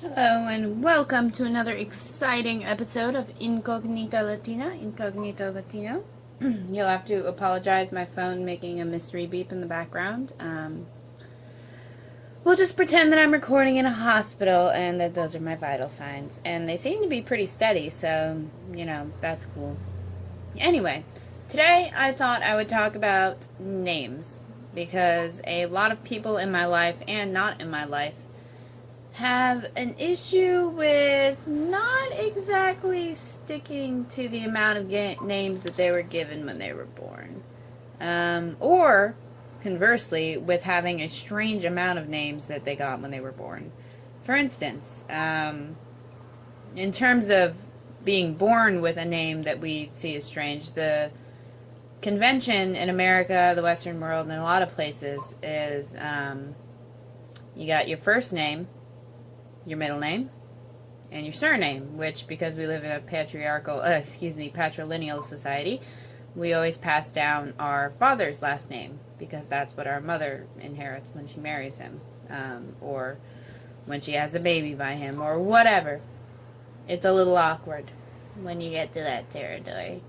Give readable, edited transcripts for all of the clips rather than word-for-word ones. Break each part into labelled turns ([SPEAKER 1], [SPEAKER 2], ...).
[SPEAKER 1] Hello and welcome to another exciting episode of Incognita Latina, Incognito Latino. You'll have to apologize, my phone making a mystery beep in the background. We'll just pretend that I'm recording in a hospital and that those are my vital signs. And they seem to be pretty steady, so, that's cool. Anyway, today I thought I would talk about names because a lot of people in my life and not in my life have an issue with not exactly sticking to the amount of names that they were given when they were born. Or, conversely, with having a strange amount of names that they got when they were born. For instance, in terms of being born with a name that we see as strange, the convention in America, the Western world, and a lot of places is you got your first name, your middle name, and your surname, which, because we live in a patrilineal society, we always pass down our father's last name, because that's what our mother inherits when she marries him, or when she has a baby by him, or whatever. It's a little awkward when you get to that territory.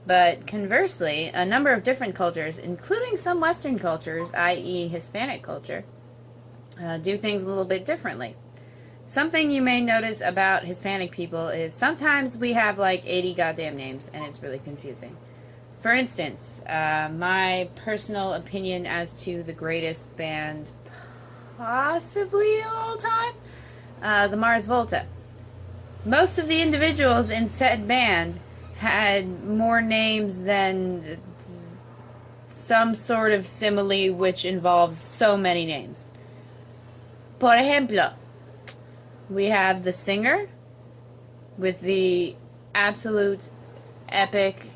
[SPEAKER 1] But conversely, a number of different cultures, including some Western cultures, i.e. Hispanic culture, do things a little bit differently. Something you may notice about Hispanic people is sometimes we have like 80 goddamn names, and it's really confusing. For instance, my personal opinion as to the greatest band possibly of all time, the Mars Volta. Most of the individuals in said band had more names than some sort of simile which involves so many names. Por ejemplo, we have the singer with the absolute epic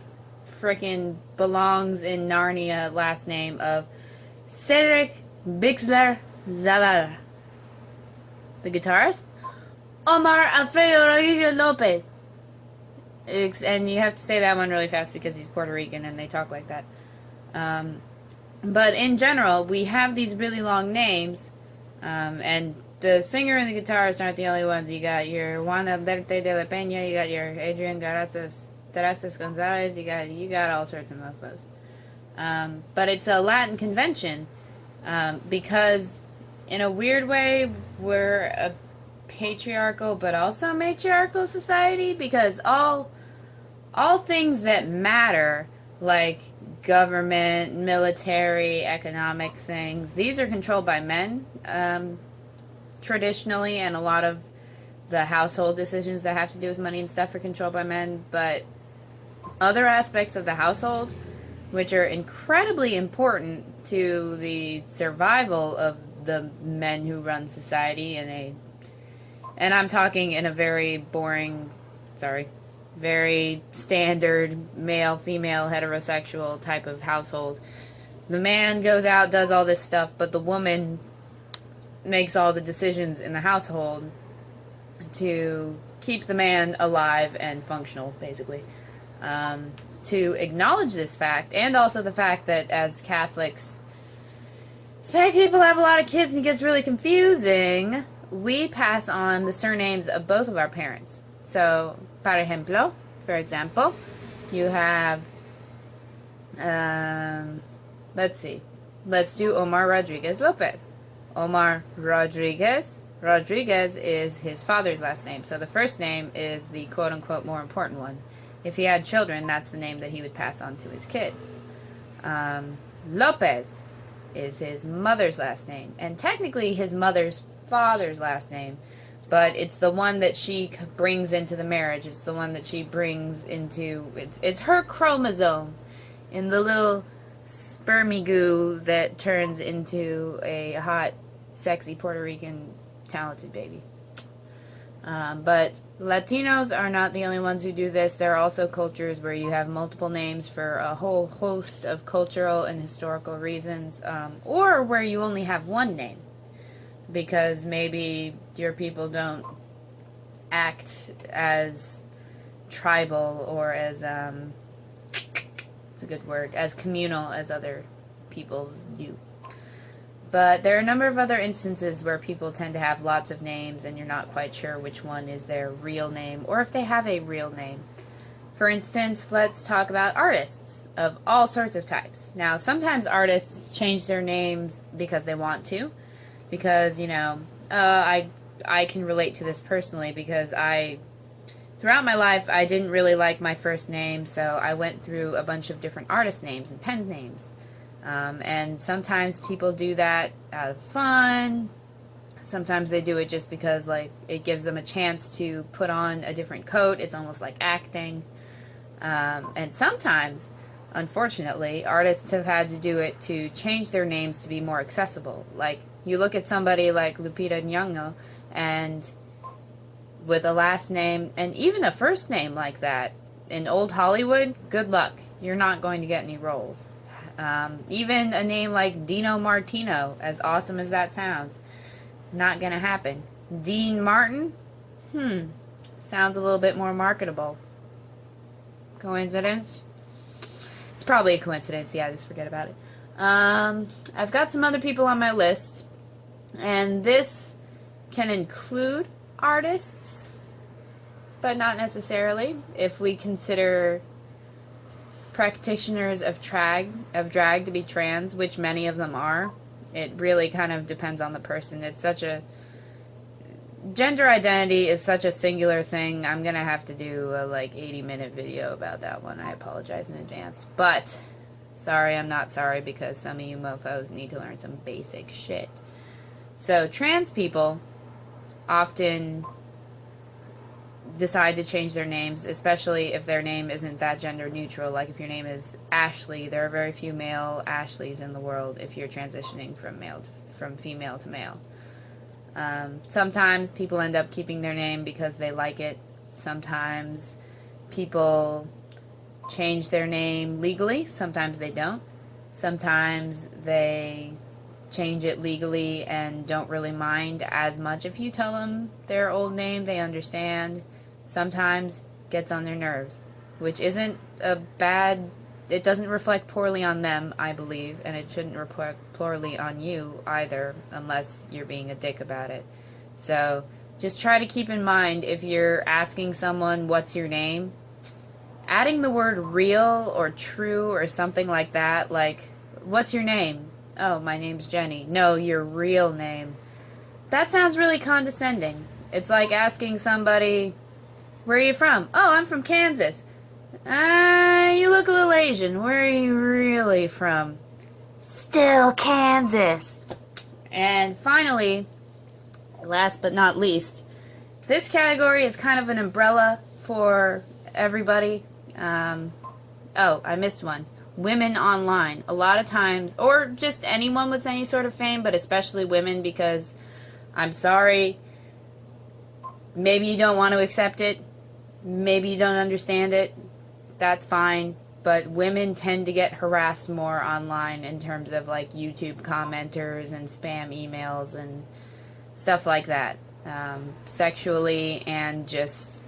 [SPEAKER 1] frickin' belongs in Narnia last name of Cedric Bixler Zavala. The guitarist, Omar Alfredo Rodriguez Lopez. And you have to say that one really fast because he's Puerto Rican and they talk like that. But in general, we have these really long names, and the singer and the guitarist aren't the only ones. You got your Juan Alberto de la Peña, you got your Adrian Terrazas Gonzalez, you got all sorts of mofos. But it's a Latin convention, because in a weird way we're a patriarchal but also matriarchal society, because all things that matter, like government, military, economic things, these are controlled by men, traditionally, and a lot of the household decisions that have to do with money and stuff are controlled by men, but other aspects of the household, which are incredibly important to the survival of the men who run society and I'm talking in a very very standard male-female heterosexual type of household. The man goes out, does all this stuff, but the woman makes all the decisions in the household to keep the man alive and functional, basically. To acknowledge this fact, and also the fact that as Catholics, Hispanic people have a lot of kids and it gets really confusing, we pass on the surnames of both of our parents. So, for example, you have, let's see, let's do Omar Rodriguez Lopez. Omar Rodriguez is his father's last name, so the first name is the quote-unquote more important one. If he had children, that's the name that he would pass on to his kids. Lopez is his mother's last name, and technically his mother's father's last name, but it's the one that she brings into the marriage. It's the one that she brings into, it's her chromosome in the little spermy goo that turns into a hot, sexy Puerto Rican talented baby. But Latinos are not the only ones who do this. There are also cultures where you have multiple names for a whole host of cultural and historical reasons, or where you only have one name, because maybe your people don't act as tribal or as, it's a good word, as communal as other peoples do. But there are a number of other instances where people tend to have lots of names and you're not quite sure which one is their real name or if they have a real name. For instance, let's talk about artists of all sorts of types. Now, sometimes artists change their names because they want to, because, I can relate to this personally because throughout my life, I didn't really like my first name, so I went through a bunch of different artist names and pen names. And sometimes people do that out of fun. Sometimes they do it just because, it gives them a chance to put on a different coat. It's almost like acting. And sometimes, unfortunately, artists have had to do it to change their names to be more accessible. Like, you look at somebody like Lupita Nyong'o, and with a last name, and even a first name like that, in old Hollywood, good luck. You're not going to get any roles. Even a name like Dino Martino, as awesome as that sounds, not going to happen. Dean Martin? Sounds a little bit more marketable. Coincidence? It's probably a coincidence. Yeah, just forget about it. I've got some other people on my list, and this can include artists, but not necessarily. If we consider practitioners of drag to be trans, which many of them are, it really kind of depends on the person. It's such a gender identity is such a singular thing. I'm gonna have to do a 80-minute video about that one. I apologize in advance, but sorry, I'm not sorry, because some of you mofos need to learn some basic shit. So trans people often decide to change their names, especially if their name isn't that gender neutral. Like if your name is Ashley, there are very few male Ashleys in the world if you're transitioning from female to male. Sometimes people end up keeping their name because they like it. Sometimes people change their name legally. Sometimes they don't. Sometimes they change it legally and don't really mind as much if you tell them their old name. They understand. Sometimes gets on their nerves, which isn't it doesn't reflect poorly on them, I believe, and it shouldn't reflect poorly on you either, unless you're being a dick about it. So just try to keep in mind, if you're asking someone what's your name, adding the word real or true or something like that, like, what's your name? Oh, my name's Jenny. No, your real name. That sounds really condescending. It's like asking somebody, where are you from? Oh, I'm from Kansas. You look a little Asian. Where are you really from? Still Kansas. And finally, last but not least, this category is kind of an umbrella for everybody. Oh, I missed one. Women online. A lot of times, or just anyone with any sort of fame, but especially women, because I'm sorry, maybe you don't want to accept it, maybe you don't understand it, that's fine, but women tend to get harassed more online in terms of YouTube commenters and spam emails and stuff like that, sexually, and just,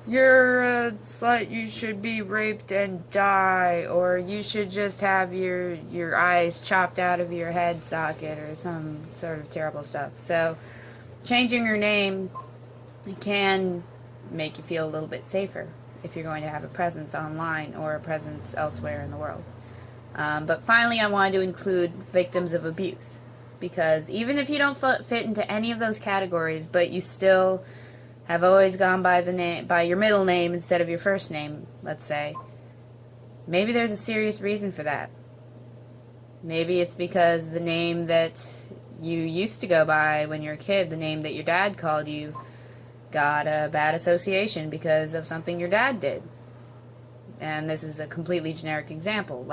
[SPEAKER 1] you're a slut, you should be raped and die, or you should just have your eyes chopped out of your head socket, or some sort of terrible stuff. So changing your name can make you feel a little bit safer if you're going to have a presence online or a presence elsewhere in the world. But finally, I wanted to include victims of abuse, because even if you don't fit into any of those categories, but you still have always gone by your middle name instead of your first name, let's say, maybe there's a serious reason for that. Maybe it's because the name that you used to go by when you were a kid, the name that your dad called you, got a bad association because of something your dad did. And this is a completely generic example.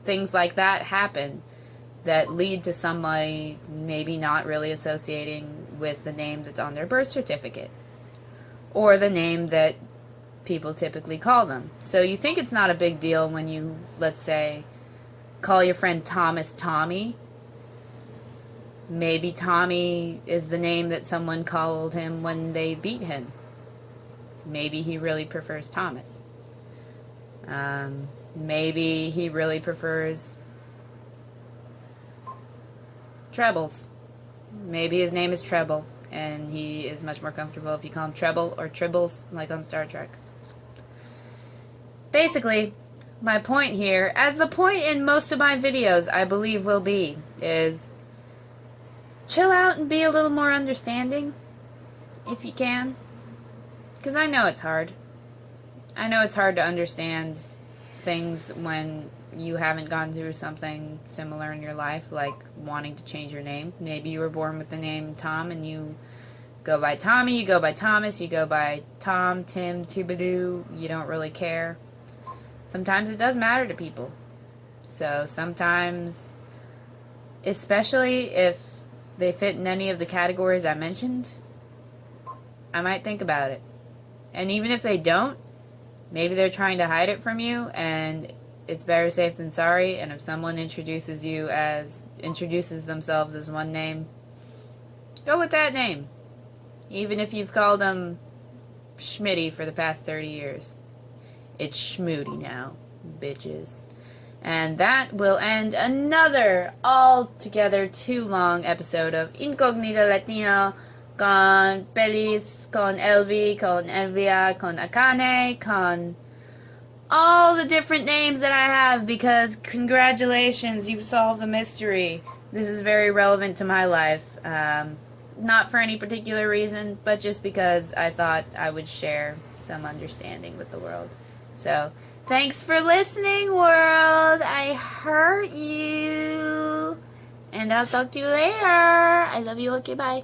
[SPEAKER 1] Things like that happen that lead to somebody maybe not really associating with the name that's on their birth certificate, or the name that people typically call them. So you think it's not a big deal when you, let's say, call your friend Thomas Tommy. Maybe Tommy is the name that someone called him when they beat him. Maybe he really prefers Thomas. Maybe he really prefers Trebles. Maybe his name is Treble, and he is much more comfortable if you call him Treble or Tribbles, like on Star Trek. Basically, my point here, as the point in most of my videos I believe will be, is chill out and be a little more understanding, if you can. Because I know it's hard. I know it's hard to understand things when you haven't gone through something similar in your life, like wanting to change your name. Maybe you were born with the name Tom and you go by Tommy, you go by Thomas, you go by Tom, Tim, Tubadoo, you don't really care. Sometimes it does matter to people. So sometimes, especially if they fit in any of the categories I mentioned, I might think about it. And even if they don't, maybe they're trying to hide it from you, and it's better safe than sorry. And if someone introduces themselves as one name, go with that name. Even if you've called them Schmitty for the past 30 years. It's Schmoody now, bitches. And that will end another altogether too long episode of Incognit Latino con Pelis, con Elvi, con Elvia, con Akane, con all the different names that I have, because congratulations, you've solved the mystery. This is very relevant to my life. Not for any particular reason, but just because I thought I would share some understanding with the world. So, thanks for listening, world. I heard you. And I'll talk to you later. I love you. Okay, bye.